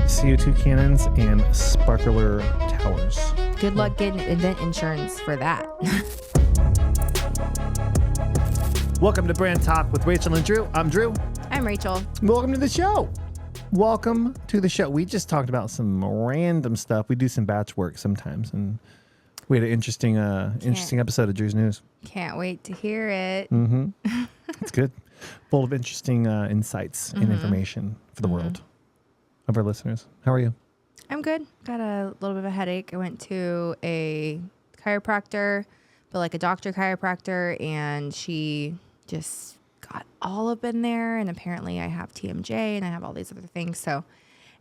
CO2 cannons, and sparkler towers. Good luck getting event insurance for that. Welcome to Brand Talk with Rachel and Drew. I'm Drew. I'm Rachel. Welcome to the show. Welcome to the show. We just talked about some random stuff. We do some batch work sometimes, and we had an interesting episode of Drew's News. Can't wait to hear it. Mm-hmm. It's good. Full of interesting insights and information for the world of our listeners. How are you? I'm good. Got a little bit of a headache. I went to a chiropractor, but like a doctor chiropractor, and she just got all up in there. And apparently I have TMJ and I have all these other things. So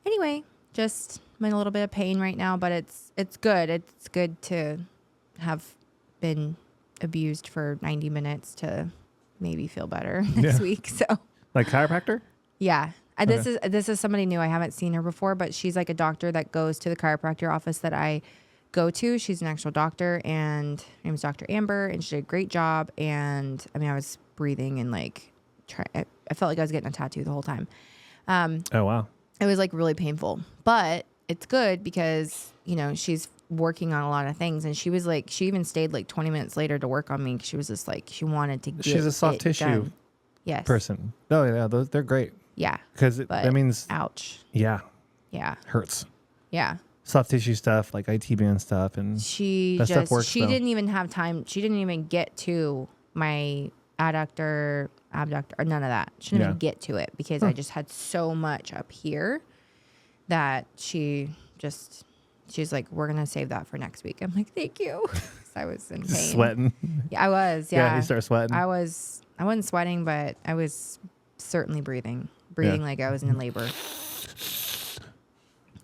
anyway, just I'm in a little bit of pain right now, but it's good. It's good to have been abused for 90 minutes to maybe feel better next week. So like chiropractor? Yeah. This is somebody new. I haven't seen her before, but she's like a doctor that goes to the chiropractor office that I go to. She's an actual doctor, and her name is Dr. Amber, and she did a great job. And I mean, I was breathing and like, I felt like I was getting a tattoo the whole time. Oh, wow. It was like really painful, but it's good because, you know, she's working on a lot of things. And she was like, she even stayed like 20 minutes later to work on me. She was just like, she wanted to get She's a soft tissue person. Oh, yeah. They're great. Yeah. Because that means... Ouch. Yeah. Yeah. Hurts. Yeah. Soft tissue stuff, like IT band stuff. And she didn't even have time. She didn't even get to my abductor, or none of that. She didn't even get to it because I just had so much up here that she's like, we're going to save that for next week. I'm like, thank you. I was in pain. Sweating. Yeah, I was. Yeah. You start sweating. I wasn't sweating, but I was certainly breathing like I was in labor.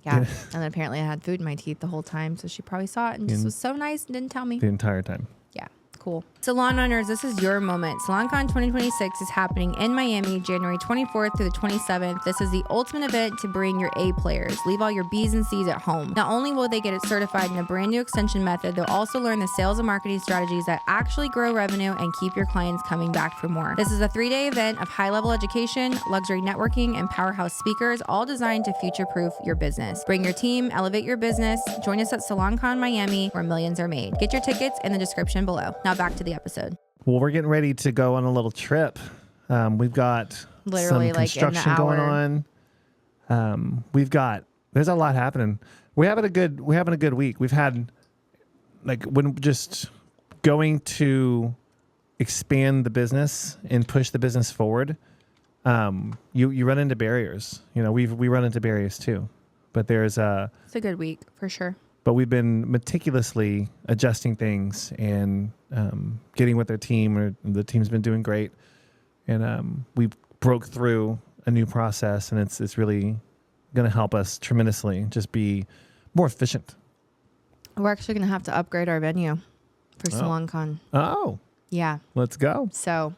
Yeah. And then apparently I had food in my teeth the whole time. So she probably saw it and just was so nice and didn't tell me. The entire time. Yeah. Cool. Salon owners, this is your moment. SalonCon 2026 is happening in Miami, January 24th through the 27th. This is the ultimate event to bring your A players. Leave all your B's and C's at home. Not only will they get it certified in a brand new extension method, they'll also learn the sales and marketing strategies that actually grow revenue and keep your clients coming back for more. This is a 3-day event of high-level education, luxury networking, and powerhouse speakers, all designed to future-proof your business. Bring your team, elevate your business. Join us at SalonCon Miami, where millions are made. Get your tickets in the description below. Now back to the episode. Well, we're getting ready to go on a little trip. We've got literally some construction going on. There's a lot happening. We're having a good week. We've had when just going to expand the business and push the business forward. You run into barriers. You know, we run into barriers too, but it's a good week for sure. But we've been meticulously adjusting things and getting with our team. The team's been doing great, and we broke through a new process, and it's really going to help us tremendously just be more efficient. We're actually going to have to upgrade our venue for SalonCon. Oh, yeah. Let's go. So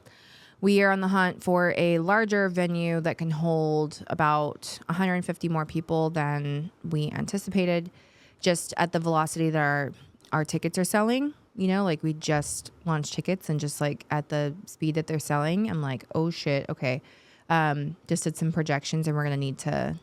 we are on the hunt for a larger venue that can hold about 150 more people than we anticipated. Just at the velocity that our tickets are selling, you know, like we just launched tickets and just like at the speed that they're selling, I'm like, oh shit, okay. Just did some projections and we're gonna need to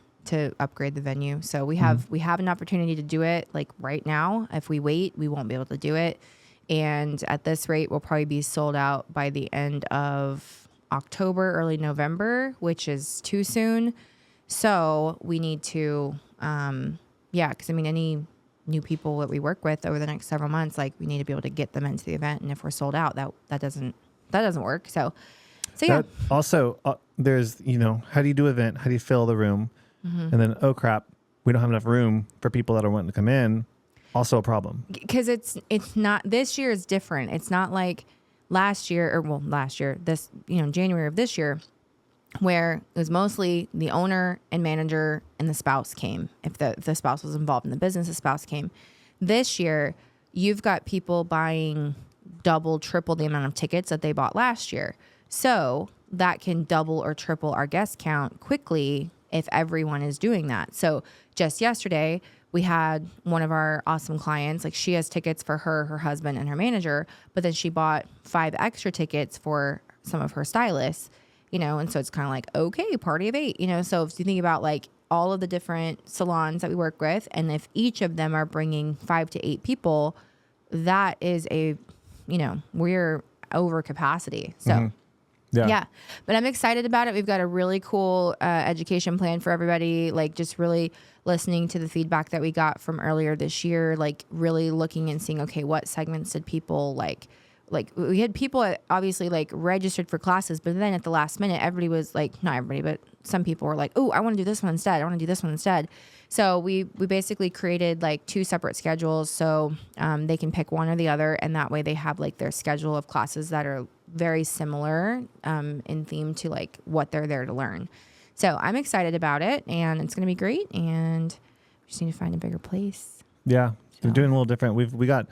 upgrade the venue. So we have an opportunity to do it like right now. If we wait, we won't be able to do it. And at this rate, we'll probably be sold out by the end of October, early November, which is too soon. So we need to, because I mean, any new people that we work with over the next several months, like we need to be able to get them into the event. And if we're sold out, that doesn't work. So yeah. Also, there's, you know, how do you do event? How do you fill the room? And then, oh crap, we don't have enough room for people that are wanting to come in. Also a problem. Because it's not, this year is different. It's not like this, you know, January of this year, where it was mostly the owner and manager and the spouse came. If the spouse was involved in the business, the spouse came. This year, you've got people buying double, triple the amount of tickets that they bought last year. So that can double or triple our guest count quickly if everyone is doing that. So just yesterday, we had one of our awesome clients, like she has tickets for her husband, and her manager, but then she bought 5 extra tickets for some of her stylists. You know, and so it's kind of like, okay, party of 8, you know? So if you think about like all of the different salons that we work with. And if each of them are bringing 5 to 8 people, that is we're over capacity. So yeah, but I'm excited about it. We've got a really cool education plan for everybody, like just really listening to the feedback that we got from earlier this year, like really looking and seeing, okay, what segments did people like we had people obviously like registered for classes, but then at the last minute, everybody was like, not everybody, but some people were like, oh, I want to do this one instead. I want to do this one instead. So we basically created like 2 separate schedules so they can pick one or the other. And that way they have like their schedule of classes that are very similar in theme to like what they're there to learn. So I'm excited about it, and it's going to be great. And we just need to find a bigger place. Yeah. We're doing a little different. We got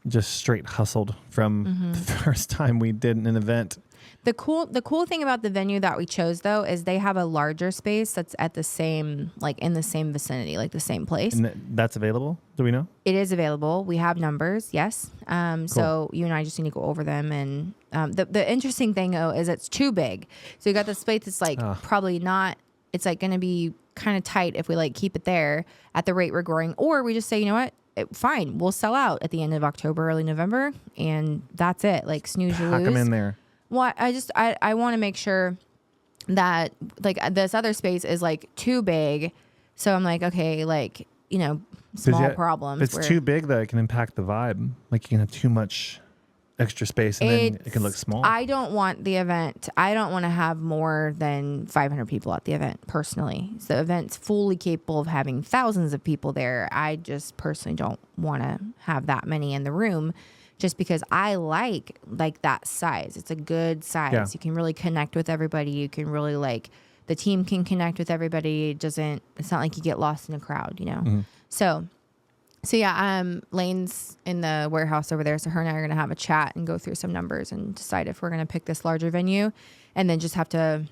just straight hustled from the first time we did an event. The cool thing about the venue that we chose though is they have a larger space that's at the same, like in the same vicinity, like the same place. And that's available? Do we know? It is available. We have numbers, yes. Cool. So you and I just need to go over them. And the interesting thing though is it's too big. So you got the space that's like probably not. It's like going to be kind of tight if we like keep it there at the rate we're growing, or we just say, you know what? Fine, we'll sell out at the end of October, early November, and that's it. Like snooze or lose. Pack them in there. Well, I want to make sure that like this other space is like too big, so I'm like, okay, like small problems. If it's too big, though, it can impact the vibe. Like you can have too much extra space, and then it can look small. I don't want the event. I don't want to have more than 500 people at the event personally. So the event's fully capable of having thousands of people there. I just personally don't want to have that many in the room, just because I like that size. It's a good size. Yeah. You can really connect with everybody. You can really the team can connect with everybody. It's not like you get lost in a crowd, Mm-hmm. So yeah, Lane's in the warehouse over there. So her and I are going to have a chat and go through some numbers and decide if we're going to pick this larger venue, and then just have to,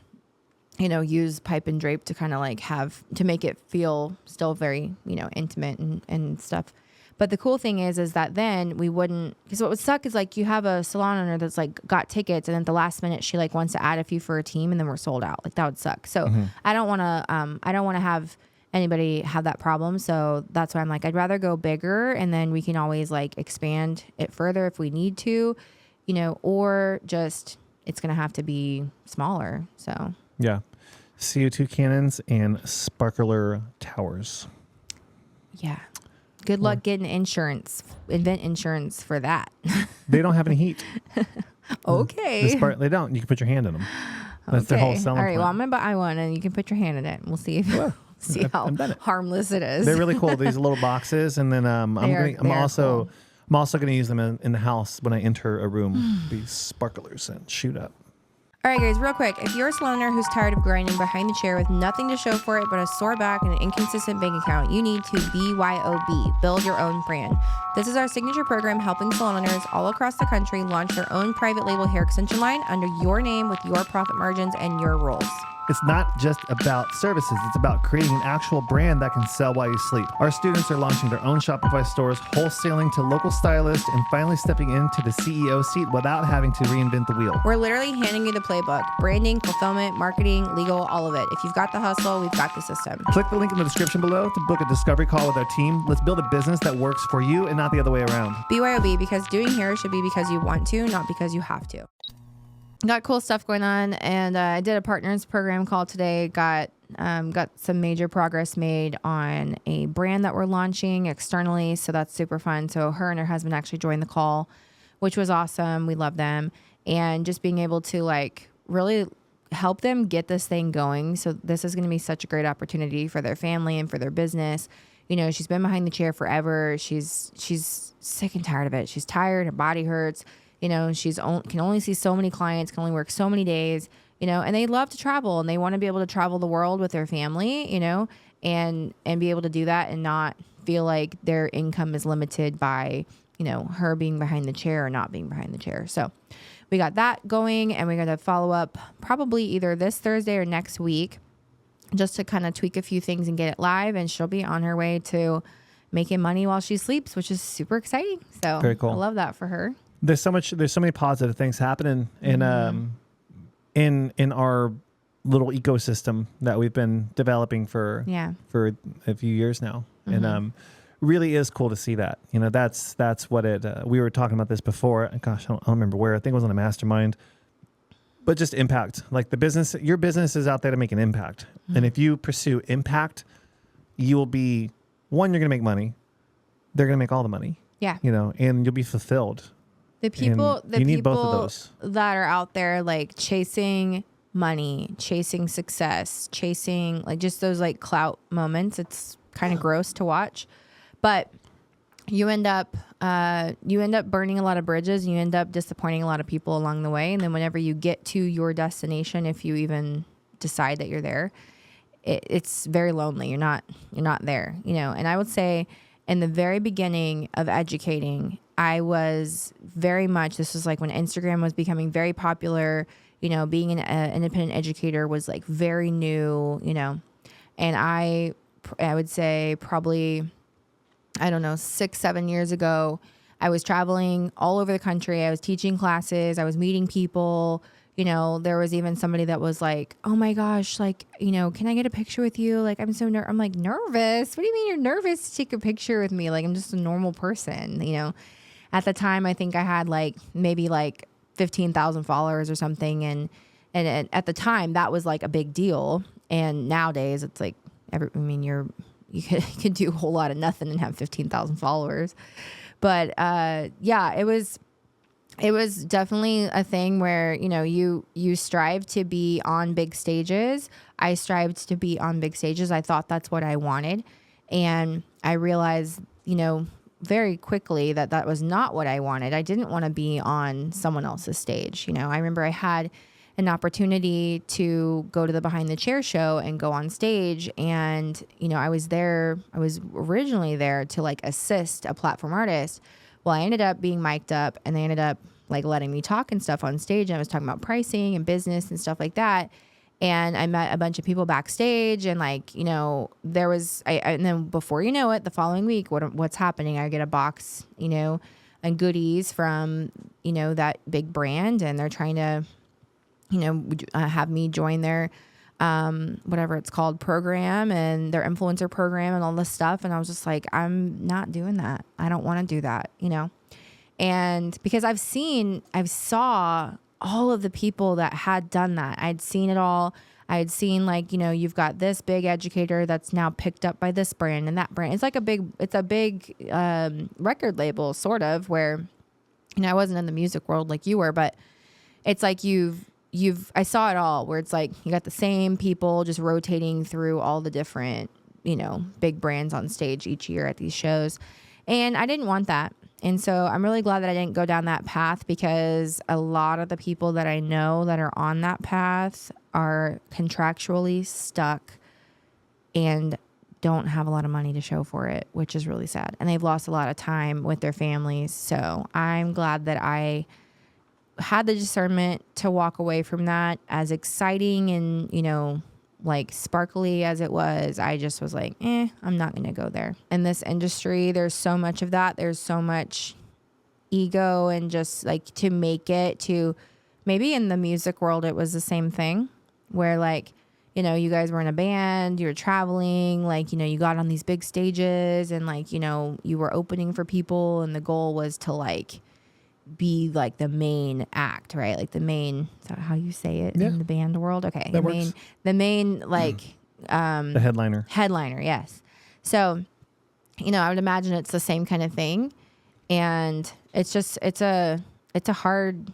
use pipe and drape to kind of to make it feel still very, intimate and stuff. But the cool thing is that then we wouldn't, because what would suck is like you have a salon owner that's like got tickets, and at the last minute she like wants to add a few for a team, and then we're sold out. Like that would suck. So I don't want to have anybody have that problem. So that's why I'm like, I'd rather go bigger, and then we can always like expand it further if we need to, or just it's going to have to be smaller. So yeah. CO2 cannons and sparkler towers. Yeah. Good luck getting event insurance for that. They don't have any heat. Okay. They don't. You can put your hand in them. That's their whole selling All right. point. Well, I'm going to buy one, and you can put your hand in it. We'll see if how harmless it is. They're really cool. These little boxes, and then I'm also going to use them in the house when I enter a room. These sparklers and shoot up. All right, guys, real quick. If you're a salon owner who's tired of grinding behind the chair with nothing to show for it but a sore back and an inconsistent bank account, you need to BYOB, build your own brand. This is our signature program helping salon owners all across the country launch their own private label hair extension line under your name with your profit margins and your rules. It's not just about services. It's about creating an actual brand that can sell while you sleep. Our students are launching their own Shopify stores, wholesaling to local stylists, and finally stepping into the CEO seat without having to reinvent the wheel. We're literally handing you the playbook. Branding, fulfillment, marketing, legal, all of it. If you've got the hustle, we've got the system. Click the link in the description below to book a discovery call with our team. Let's build a business that works for you and not the other way around. BYOB, because doing hair should be because you want to, not because you have to. Got cool stuff going on, and I did a partners program call today. Got some major progress made on a brand that we're launching externally, so that's super fun. So her and her husband actually joined the call, which was awesome. We love them, and just being able to like really help them get this thing going. So this is going to be such a great opportunity for their family and for their business. She's been behind the chair forever. She's sick and tired of it. She's tired. Her body hurts. Can only see so many clients, can only work so many days, and they love to travel, and they want to be able to travel the world with their family, and be able to do that and not feel like their income is limited by, her being behind the chair or not being behind the chair. So we got that going, and we're going to follow up probably either this Thursday or next week just to kind of tweak a few things and get it live. And she'll be on her way to making money while she sleeps, which is super exciting. So very cool. I love that for her. There's so many positive things happening in our little ecosystem that we've been developing for a few years now. Mm-hmm. And really is cool to see that. You know, that's what it, we were talking about this before. Gosh, I don't remember where. I think it was on a mastermind. But just impact. Like your business is out there to make an impact. Mm-hmm. And if you pursue impact, you will be, one, you're going to make money. They're going to make all the money. Yeah. You know, and you'll be fulfilled. The people need both of those. That are out there like chasing money, chasing success, chasing like just those like clout moments. It's kind of gross to watch, but you end up burning a lot of bridges, and you end up disappointing a lot of people along the way. And then whenever you get to your destination, if you even decide that you're there, it's very lonely. You're not there, you know. And I would say in the very beginning of educating, I was very much, this was like when Instagram was becoming very popular, you know, being an independent educator was like very new, you know. And I would say probably, I don't know, 6-7 years ago, I was traveling all over the country. I was teaching classes. I was meeting people. You know, there was even somebody that was like, oh my gosh, like, you know, can I get a picture with you? Like, I'm so I'm like, nervous? What do you mean you're nervous to take a picture with me? Like, I'm just a normal person, you know. At the time, I think I had like maybe like 15,000 followers or something. And at the time, that was like a big deal. And nowadays, it's like, you could do a whole lot of nothing and have 15,000 followers. But yeah, it was definitely a thing where, you know, you strive to be on big stages. I strived to be on big stages. I thought that's what I wanted. And I realized, you know, very quickly that was not what I wanted. I didn't want to be on someone else's stage. You know, I remember I had an opportunity to go to the Behind the Chair show and go on stage. And, you know, I was originally there to like assist a platform artist. Well, I ended up being mic'd up, and they ended up like letting me talk and stuff on stage. And I was talking about pricing and business and stuff like that. And I met a bunch of people backstage, and like, you know, there was, and then before you know it, the following week, what's happening? I get a box, you know, and goodies from, you know, that big brand, and they're trying to, you know, have me join their, whatever it's called, program, and their influencer program and all this stuff. And I was just like, I'm not doing that. I don't want to do that, you know? And because I saw all of the people that had done that. I'd seen it all. I had seen like, you know, you've got this big educator that's now picked up by this brand and that brand. It's like a big record label sort of, where, you know, I wasn't in the music world like you were, but it's like I saw it all, where it's like you got the same people just rotating through all the different, you know, big brands on stage each year at these shows. And I didn't want that. And so I'm really glad that I didn't go down that path, because a lot of the people that I know that are on that path are contractually stuck and don't have a lot of money to show for it, which is really sad. And they've lost a lot of time with their families. So I'm glad that I had the discernment to walk away from that. As exciting and, you know, like sparkly as it was, I just was like, I'm not going to go there. In this industry, there's so much of that. There's so much ego, and just like to make it to, maybe in the music world, it was the same thing, where like, you know, you guys were in a band, you were traveling, like, you know, you got on these big stages, and like, you know, you were opening for people, and the goal was to like be like the main act, right? Like the main, is that how you say it in the band world? Okay. The main like the headliner, yes. So, you know, I would imagine it's the same kind of thing. And it's just it's a hard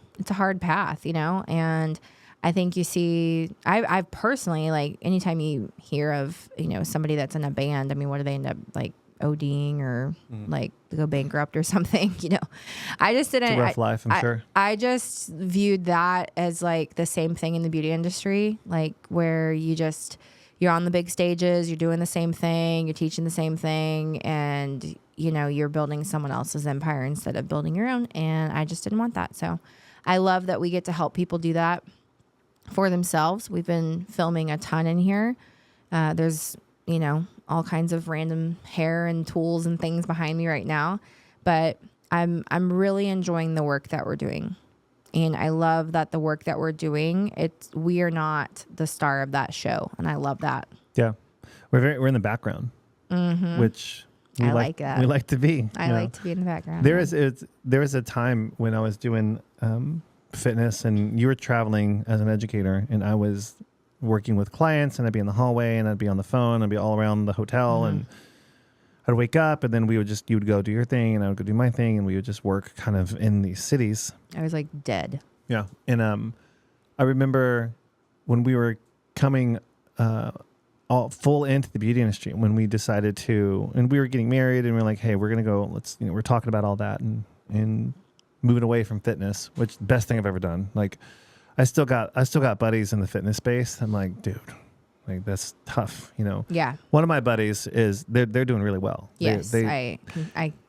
path, you know? And I think you see, I personally, like, anytime you hear of, you know, somebody that's in a band, I mean, what do they end up like ODing or like go bankrupt or something, you know? I just didn't. It's a rough life, I'm sure. I just viewed that as like the same thing in the beauty industry, like where you're on the big stages, you're doing the same thing, you're teaching the same thing, and, you know, you're building someone else's empire instead of building your own. And I just didn't want that. So I love that we get to help people do that for themselves. We've been filming a ton in here. There's, you know, all kinds of random hair and tools and things behind me right now, but I'm really enjoying the work that we're doing. And I love that the work that we're doing, we are not the star of that show. And I love that. Yeah. We're in the background, which I like that. We like to be. I like to be in the background. There was a time when I was doing fitness and you were traveling as an educator and I was working with clients and I'd be in the hallway and I'd be on the phone. I'd be all around the hotel and I'd wake up and then you would go do your thing and I would go do my thing and we would just work kind of in these cities. I was like dead. Yeah. And I remember when we were coming all full into the beauty industry when we decided to, and we were getting married and we were like, hey, we're going to go, we're talking about all that and moving away from fitness, which the best thing I've ever done. Like I still got buddies in the fitness space. I'm like, dude, like that's tough, Yeah. One of my buddies is they're doing really well. Yes. I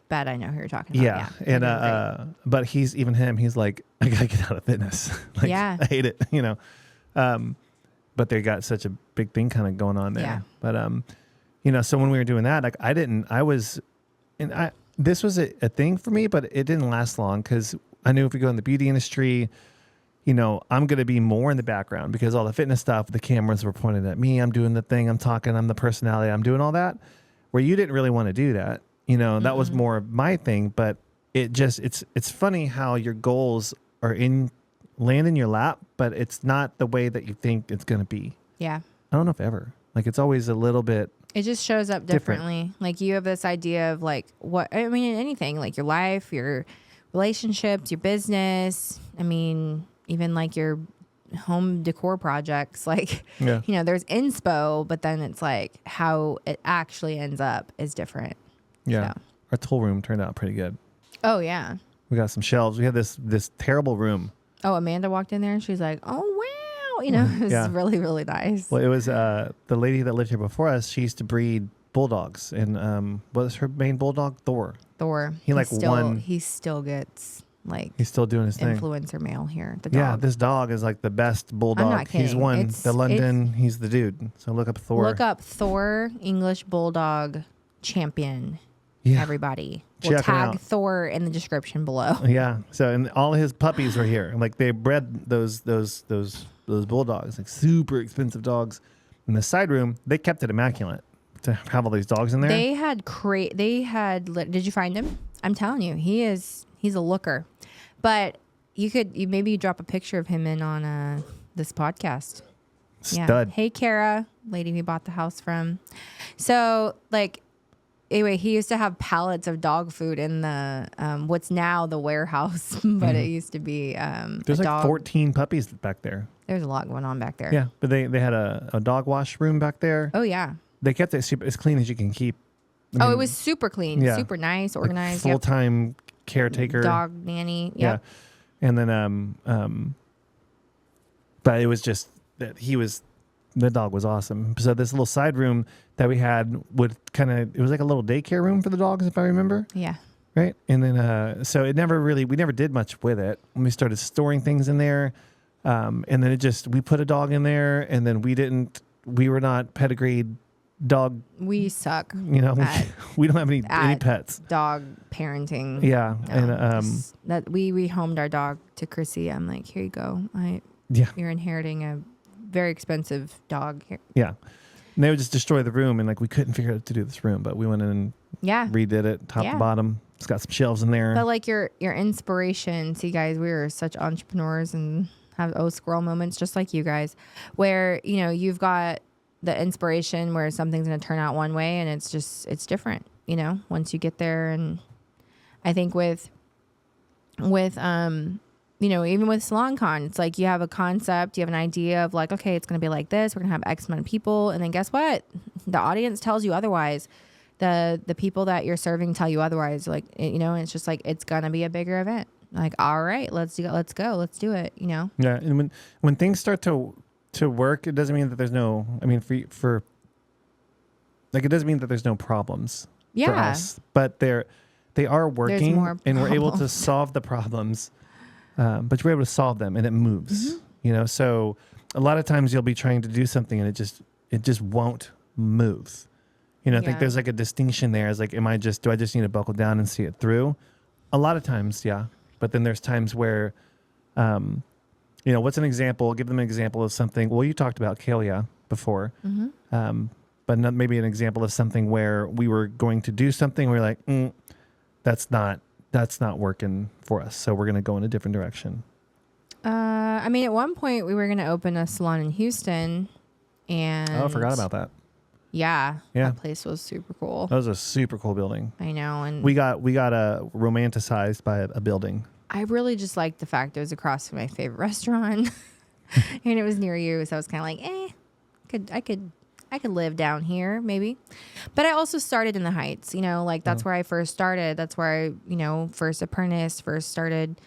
bet I know who you're talking about. Yeah. And, but he's like, I gotta get out of fitness. Like, yeah. I hate it, but they got such a big thing kind of going on there. Yeah. But, so when we were doing that, like this was a thing for me, but it didn't last long because I knew if we go in the beauty industry, I'm going to be more in the background because all the fitness stuff, the cameras were pointed at me. I'm doing the thing. I'm talking. I'm the personality. I'm doing all that where you didn't really want to do that. That was more of my thing, but it's funny how your goals are land in your lap, but it's not the way that you think it's going to be. Yeah. I don't know if ever. Like it's always a little bit. It just shows up differently. Like you have this idea of like anything, like your life, your relationships, your business. Even like your home decor projects, like, there's inspo, but then it's like how it actually ends up is different. Yeah. So. Our tool room turned out pretty good. Oh yeah. We got some shelves. We had this terrible room. Oh, Amanda walked in there and she's like, oh, wow. It was really, really nice. Well, it was the lady that lived here before us. She used to breed bulldogs. And what was her main bulldog? Thor. He still gets like. He's still doing his thing. Influencer mail here. The dog. Yeah, this dog is like the best bulldog. I'm not kidding. He's won the London. He's the dude. So look up Thor. Look up Thor, English Bulldog champion. Yeah. Everybody. We'll tag Thor in the description below. Yeah. So and all his puppies were here. Like they bred those bulldogs, like super expensive dogs. In the side room, they kept it immaculate to have all these dogs in there. They had did you find him? I'm telling you, he's a looker. But maybe drop a picture of him in on this podcast. Stud. Yeah. Hey Kara, lady we bought the house from. So anyway, he used to have pallets of dog food in the what's now the warehouse, but it used to be there's like 14 puppies back there. There's a lot going on back there. Yeah, but they had a dog wash room back there. Oh yeah. They kept it super as clean as you can keep. It was super clean, super nice, organized. Like full-time caretaker, dog nanny. Yep. Yeah, and then but it was just that the dog was awesome. So this little side room that we had it was like a little daycare room for the dogs, if I remember. Yeah. Right. And then, so we never did much with it. When we started storing things in there. And then we put a dog in there and then we were not pedigreed dog. We suck. We don't have any pets. Dog parenting. Yeah. And, we rehomed our dog to Chrissy. I'm like, here you go. You're inheriting a very expensive dog here. Yeah. And they would just destroy the room and we couldn't figure out what to do with this room, but we went in and redid it top to bottom. It's got some shelves in there. But your inspiration, see guys, we are such entrepreneurs and have squirrel moments just like you guys where, you've got the inspiration where something's going to turn out one way and it's different, once you get there. And I think with even with SalonCon, it's like you have a concept, you have an idea of like, okay, it's going to be like this. We're going to have X amount of people. And then guess what? The audience tells you otherwise. The people that you're serving tell you otherwise. Like, it's just like, it's going to be a bigger event. Like, all right, let's go. Let's do it, Yeah. And when things start to work, it doesn't mean that there's no, it doesn't mean that there's no problems for us, but they are working and we're able to solve the problems. But you're able to solve them and it moves, so a lot of times you'll be trying to do something and it just won't move. I think there's like a distinction there. It's like, do I just need to buckle down and see it through? A lot of times, yeah. But then there's times where You know, what's an example? Give them an example of something. Well, you talked about Kalia before, but not, maybe an example of something where we were going to do something. We're like, that's not working for us. So we're going to go in a different direction. I mean, at one point we were going to open a salon in Houston, and I forgot about that. Yeah, Yeah. that place was super cool. That was a super cool building. I know, and we got romanticized by a building. I really just liked the fact it was across from my favorite restaurant, and it was near you, so I was kind of like, I could live down here maybe. But I also started in the Heights, you know, like that's where I first started. That's where I, you know, first started,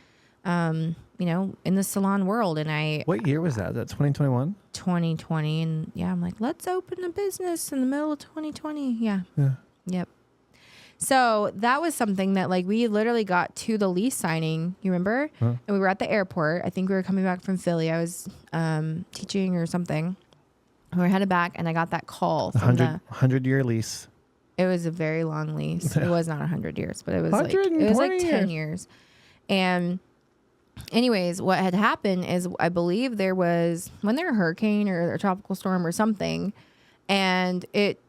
you know, in the salon world. And What year was that? Is that 2021? 2020, and yeah, I'm like, let's open a business in the middle of 2020. Yeah. Yep. So that was something that like we literally got to the lease signing, you remember? And we were at the airport. I think we were coming back from Philly. I was teaching or something. We were headed back, and I got that call from 100-year lease. It was a very long lease. It was not 100 years, but it was like 10 years. And anyways, what had happened is I believe there was when there a hurricane or a tropical storm or something, and it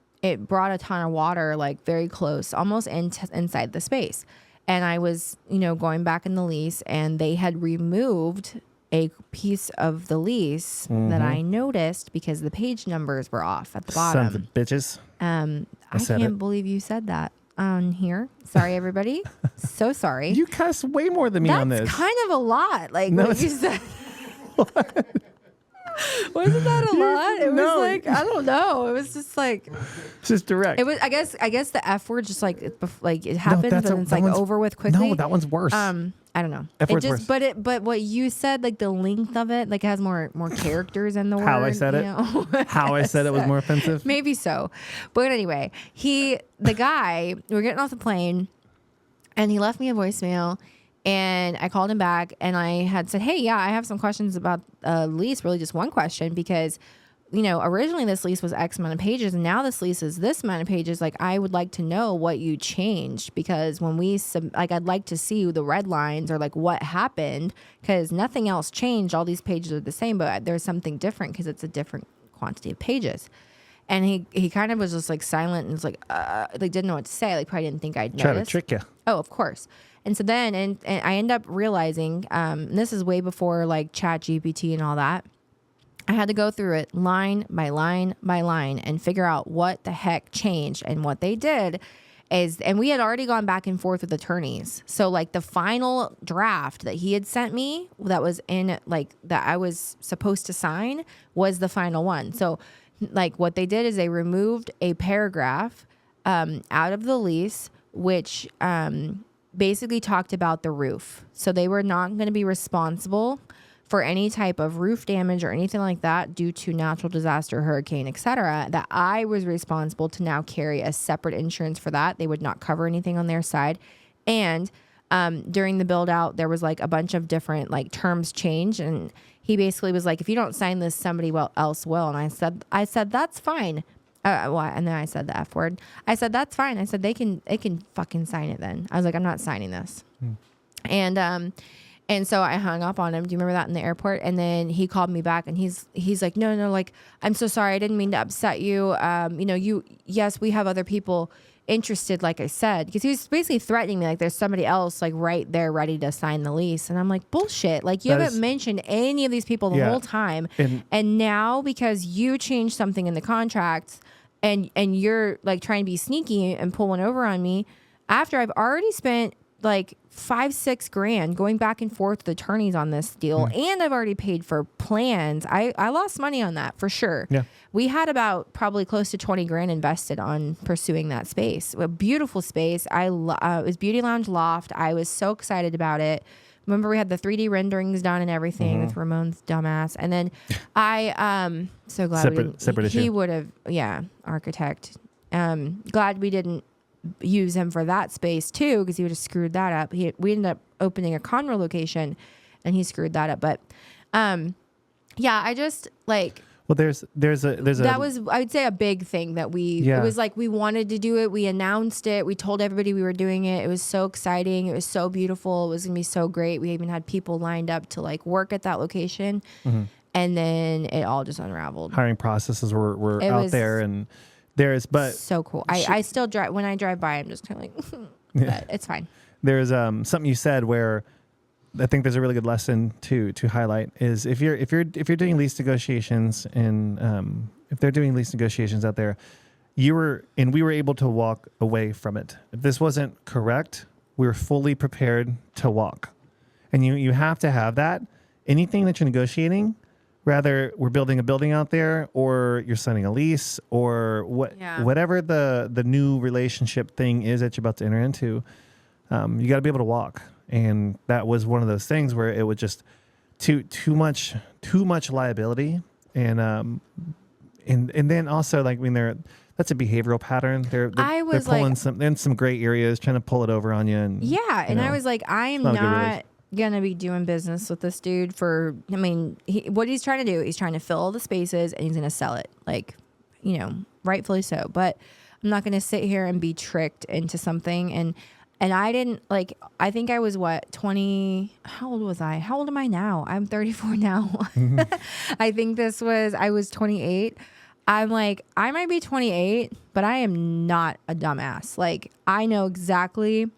brought a ton of water like very close, almost inside the space. And I was, you know, going back in the lease, and they had removed a piece of the lease that I noticed because the page numbers were off at the bottom. Sons of bitches. I can't believe you said that on here. Sorry, everybody. So sorry. You cuss way more than me on this. That's kind of a lot. Like what you said. Wasn't that a lot? It was like, I don't know. It was just like, it's just direct. It was. I guess the F word just like it happens and it's like over with quickly. No, that one's worse. I don't know. F word's worse. But what you said, like the length of it, like it has more characters in the word. How I said it. How I said it was more offensive. Maybe so. But anyway, the guy, we were getting off the plane, and he left me a voicemail. And I called him back, and I had said, hey, yeah, I have some questions about lease, really just one question, because, you know, originally this lease was X amount of pages, and now this lease is this amount of pages. Like, I would like to know what you changed, because when I'd like to see the red lines or like what happened, because nothing else changed. All these pages are the same, but there's something different because it's a different quantity of pages. And he kind of was just like silent and was like didn't know what to say. Like probably didn't think I'd notice. Try to trick you. Oh, of course. And so then, and I end up realizing, and this is way before like Chat GPT and all that. I had to go through it line by line by line and figure out what the heck changed. And what they did is, and we had already gone back and forth with attorneys. So like the final draft that he had sent me that was in like that I was supposed to sign was the final one. So like what they did is they removed a paragraph out of the lease, which basically talked about the roof. So they were not going to be responsible for any type of roof damage or anything like that due to natural disaster, hurricane, etc. That I was responsible to now carry a separate insurance for that. They would not cover anything on their side. And during the build out, there was like a bunch of different like terms change, and he basically was like, if you don't sign this, somebody else will. And I said that's fine. And then I said the F word. I said, that's fine. I said, they can fucking sign it then. I was like, I'm not signing this. And so I hung up on him. Do you remember that in the airport? And then he called me back, and he's like, no, like, I'm so sorry. I didn't mean to upset you. You know, yes, we have other people interested, like I said, because he was basically threatening me. Like there's somebody else like right there ready to sign the lease. And I'm like, bullshit. Like you haven't mentioned any of these people the whole time. And now because you changed something in the contracts, and you're like trying to be sneaky and pull one over on me after I've already spent like $5-6 grand going back and forth with attorneys on this deal. And I've already paid for plans. I lost money on that for sure. Yeah. We had about probably close to 20 grand invested on pursuing that space. A beautiful space. It was Beauty Lounge Loft. I was so excited about it. Remember we had the 3D renderings done and everything with Ramon's dumbass. And then I so glad he would have, architect. Glad we didn't use him for that space too, because he would have screwed that up. We ended up opening a Conroe location, and he screwed that up. But I just like. Well, there's that was, I would say, a big thing that Yeah. it was like we wanted to do it. We announced it. We told everybody we were doing it. It was so exciting. It was so beautiful. It was going to be so great. We even had people lined up to like work at that location. And then it all just unraveled. hiring processes were It out was there, and but so cool. I still drive, when I drive by, I'm just kind of like, but it's fine. there's something you said where I think there's a really good lesson to highlight is if you're doing lease negotiations, and if they're doing lease negotiations out there, we were able to walk away from it. If this wasn't correct, we were fully prepared to walk. And you have to have that. Anything that you're negotiating, rather we're building a building out there, or you're signing a lease, or whatever the new relationship thing is that you're about to enter into, you got to be able to walk. And that was one of those things where it was just too much liability, and then also, like, I mean, that's a behavioral pattern. They're pulling some gray areas, trying to pull it over on you. And I was like, I am not gonna be doing business with this dude for. I mean, what he's trying to do, he's trying to fill the spaces, and he's gonna sell it, like, rightfully so. But I'm not gonna sit here and be tricked into something. And I didn't, like, I think I was 20, how old was I? How old am I now? I'm 34 now. I think I was 28. I'm like, I might be 28, but I am not a dumbass. Like, I know exactly,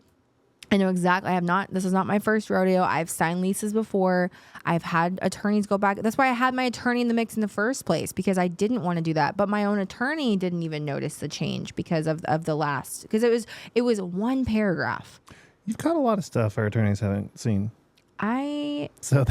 this is not my first rodeo. I've signed leases before. I've had attorneys go back. That's why I had my attorney in the mix in the first place, because I didn't want to do that. But my own attorney didn't even notice the change because of the last, because it was one paragraph. You've got a lot of stuff our attorneys haven't seen. I don't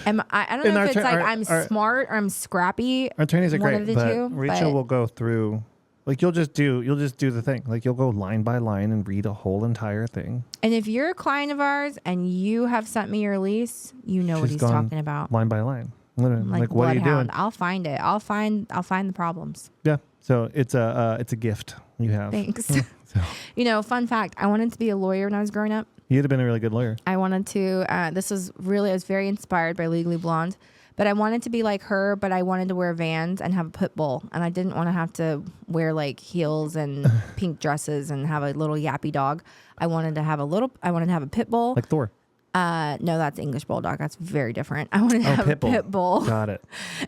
know if it's like I'm smart or I'm scrappy. Our attorneys are great, but two, Rachel will go through. Like, you'll just do the thing. Like, you'll go line by line and read a whole entire thing. And if you're a client of ours and you have sent me your lease, you know what he's talking about. Line by line. Literally. Like, what are you bloodhound. doing? I'll find it. I'll find the problems. Yeah. So it's a gift you have. Thanks. So. Fun fact, I wanted to be a lawyer when I was growing up. You'd have been a really good lawyer. I wanted to, I was very inspired by Legally Blonde. But I wanted to be like her, but I wanted to wear Vans and have a pit bull. And I didn't want to have to wear like heels and pink dresses and have a little yappy dog. I wanted to have a pit bull. Like Thor. No, that's English Bulldog. That's very different. I wanted to have a pit bull. Got it.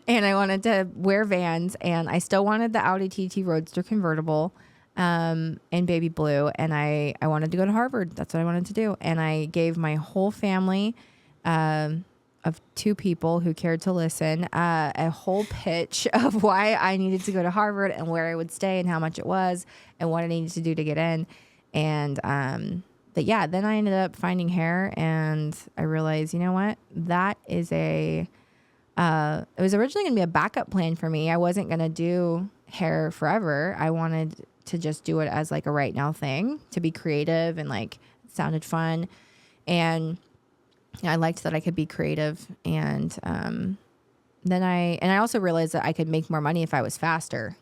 And I wanted to wear Vans, and I still wanted the Audi TT Roadster convertible in baby blue. And I wanted to go to Harvard. That's what I wanted to do. And I gave my whole family, of 2 people who cared to listen, a whole pitch of why I needed to go to Harvard and where I would stay and how much it was and what I needed to do to get in. And then I ended up finding hair, and I realized, you know what? That is it was originally going to be a backup plan for me. I wasn't going to do hair forever. I wanted to just do it as like a right now thing, to be creative, and like it sounded fun. And I liked that I could be creative, and then I also realized that I could make more money if I was faster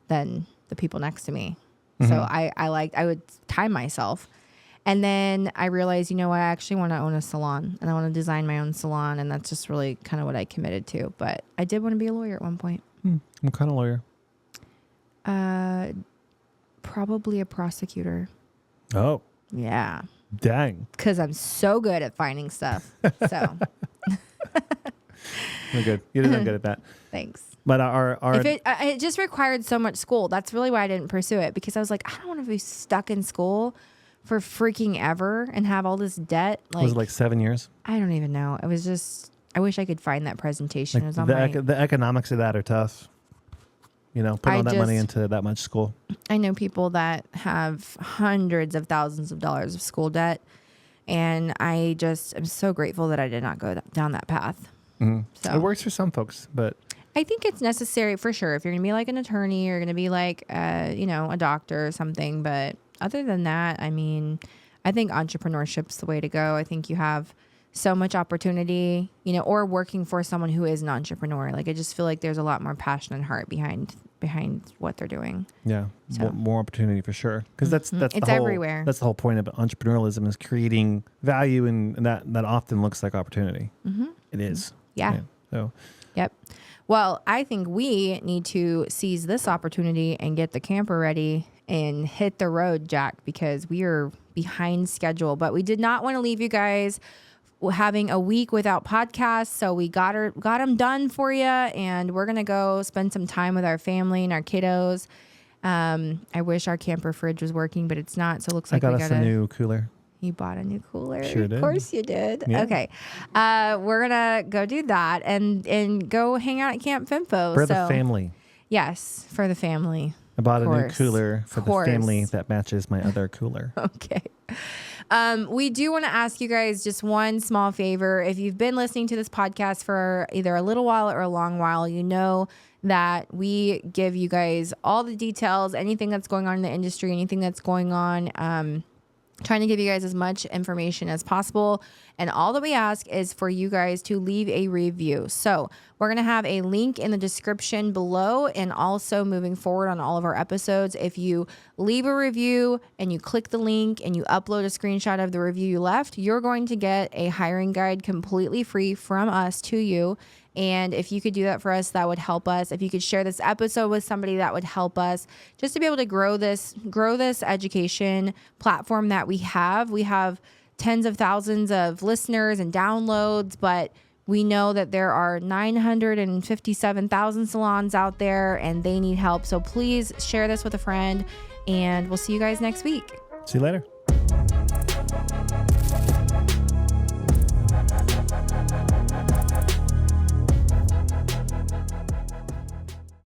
than the people next to me. Mm-hmm. So I would time myself, and then I realized, I actually want to own a salon, and I want to design my own salon, and that's just really kind of what I committed to. But I did want to be a lawyer at one point. What kind of lawyer? Probably a prosecutor. Oh, yeah. Dang. Because I'm so good at finding stuff. So. You're good. You're not good at that. Thanks. But it just required so much school. That's really why I didn't pursue it, because I was like, I don't want to be stuck in school for freaking ever and have all this debt. Like, was it like 7 years? I don't even know. It was just, I wish I could find that presentation. Like, it was on the economics of that are tough. Put all that money into that much school. I know people that have hundreds of thousands of dollars of school debt, and I just am so grateful that I did not go down that path. Mm-hmm. So it works for some folks, but I think it's necessary for sure if you're going to be like an attorney, or going to be like, a doctor or something. But other than that, I mean, I think entrepreneurship's the way to go. I think you have so much opportunity, or working for someone who is an entrepreneur. Like, I just feel like there's a lot more passion and heart behind what they're doing. Yeah. So. More opportunity for sure. Because that's it's everywhere. That's the whole point of entrepreneurialism, is creating value, and that often looks like opportunity. Mm-hmm. It is. Yeah. So. Yep. Well, I think we need to seize this opportunity and get the camper ready and hit the road, Jack, because we are behind schedule. But we did not want to leave you guys having a week without podcasts, so we got them done for you, and we're gonna go spend some time with our family and our kiddos. I wish our camper fridge was working, but it's not. So it looks like I got us a new cooler. You bought a new cooler. Sure did. Of course you did. Yeah. Okay. We're going to go do that and go hang out at Camp Fimfo. For the family. Yes, for the family. I bought a new cooler for the family that matches my other cooler. Okay. We do want to ask you guys just one small favor. If you've been listening to this podcast for either a little while or a long while, you know that we give you guys all the details, anything that's going on in the industry, anything that's going on, trying to give you guys as much information as possible. And all that we ask is for you guys to leave a review. So we're going to have a link in the description below, and also moving forward on all of our episodes. If you leave a review and you click the link and you upload a screenshot of the review you left, you're going to get a hiring guide completely free from us to you. And if you could do that for us, that would help us. If you could share this episode with somebody, that would help us just to be able to grow this education platform that we have. We have tens of thousands of listeners and downloads, but we know that there are 957,000 salons out there and they need help. So please share this with a friend, and we'll see you guys next week. See you later.